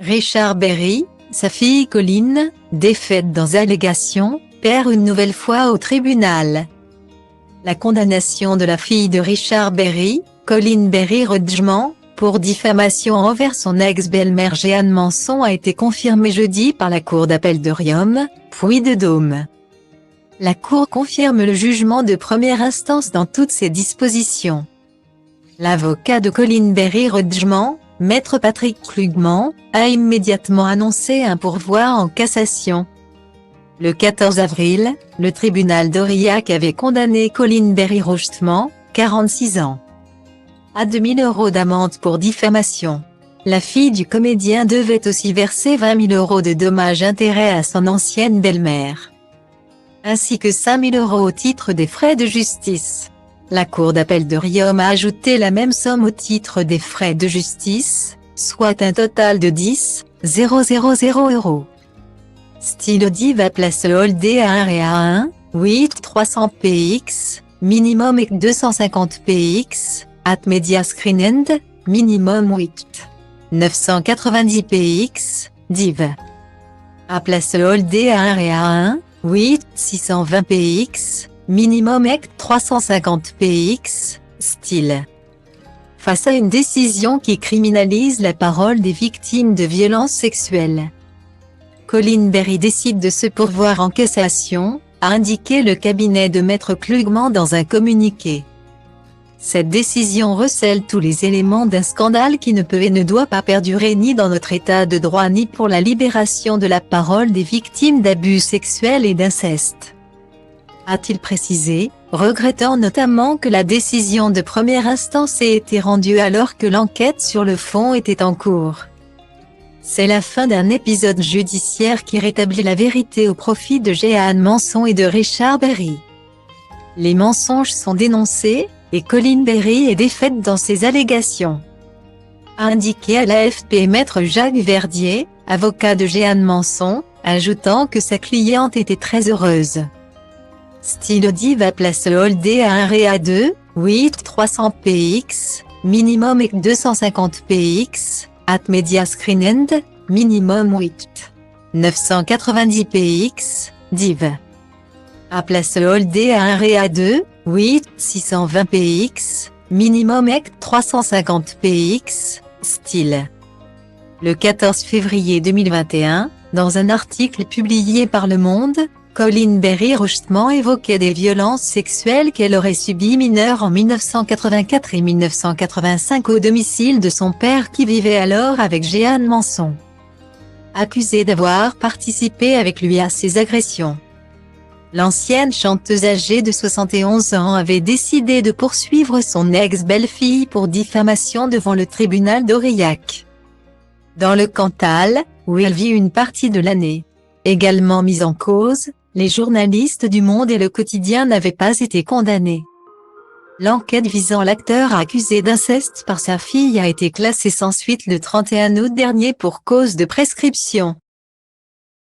Richard Berry, sa fille Colleen, défaite dans allégations, perd une nouvelle fois au tribunal. La condamnation de la fille de Richard Berry, Colleen Berry Rudgman, pour diffamation envers son ex-belle-mère Jeanne Manson a été confirmée jeudi par la Cour d'appel de Riom, Puy-de-Dôme. La Cour confirme le jugement de première instance dans toutes ses dispositions. L'avocat de Colleen Berry Rudgman, Maître Patrick Klugman, a immédiatement annoncé un pourvoi en cassation. Le 14 avril, le tribunal d'Aurillac avait condamné Colleen Berry Rudgman, 46 ans, à 2 000 € d'amende pour diffamation. La fille du comédien devait aussi verser 20 000 € de dommages-intérêts à son ancienne belle-mère, ainsi que 5 000 € au titre des frais de justice. La Cour d'appel de Riom a ajouté la même somme au titre des frais de justice, soit un total de 10 000 €. Style Diva Place Holdé à 1 et à 1, 8 300 px, minimum et 250 px, at Media Screen End, minimum 8 990 px, div. À Place Holdé à 1 et à 1, 8 620 px, minimum EC 350 px, style. Face à une décision qui criminalise la parole des victimes de violences sexuelles, Colleen Berry décide de se pourvoir en cassation, a indiqué le cabinet de Maître Klugman dans un communiqué. Cette décision recèle tous les éléments d'un scandale qui ne peut et ne doit pas perdurer ni dans notre état de droit ni pour la libération de la parole des victimes d'abus sexuels et d'inceste, a-t-il précisé, regrettant notamment que la décision de première instance ait été rendue alors que l'enquête sur le fond était en cours. C'est la fin d'un épisode judiciaire qui rétablit la vérité au profit de Jeanne Manson et de Richard Berry. Les mensonges sont dénoncés, et Colleen Berry est défaite dans ses allégations, a indiqué à l'AFP Maître Jacques Verdier, avocat de Jeanne Manson, ajoutant que sa cliente était très heureuse. Style Diva Place Holdé à 1 et à 2, 8 300 px, minimum et 250 px, at Media Screen End, minimum 8 990 px, div. À Place Holdé à 1 et à 2, 8 620 px, minimum EC 350 px, style. Le 14 février 2021, dans un article publié par Le Monde, Colleen Berry Rudgman évoquait des violences sexuelles qu'elle aurait subies mineure en 1984 et 1985 au domicile de son père qui vivait alors avec Jeanne Manson, accusée d'avoir participé avec lui à ces agressions. L'ancienne chanteuse âgée de 71 ans avait décidé de poursuivre son ex-belle-fille pour diffamation devant le tribunal d'Aurillac, dans le Cantal, où elle vit une partie de l'année. Également mis en cause, les journalistes du Monde et Le Quotidien n'avaient pas été condamnés. L'enquête visant l'acteur accusé d'inceste par sa fille a été classée sans suite le 31 août dernier pour cause de prescription.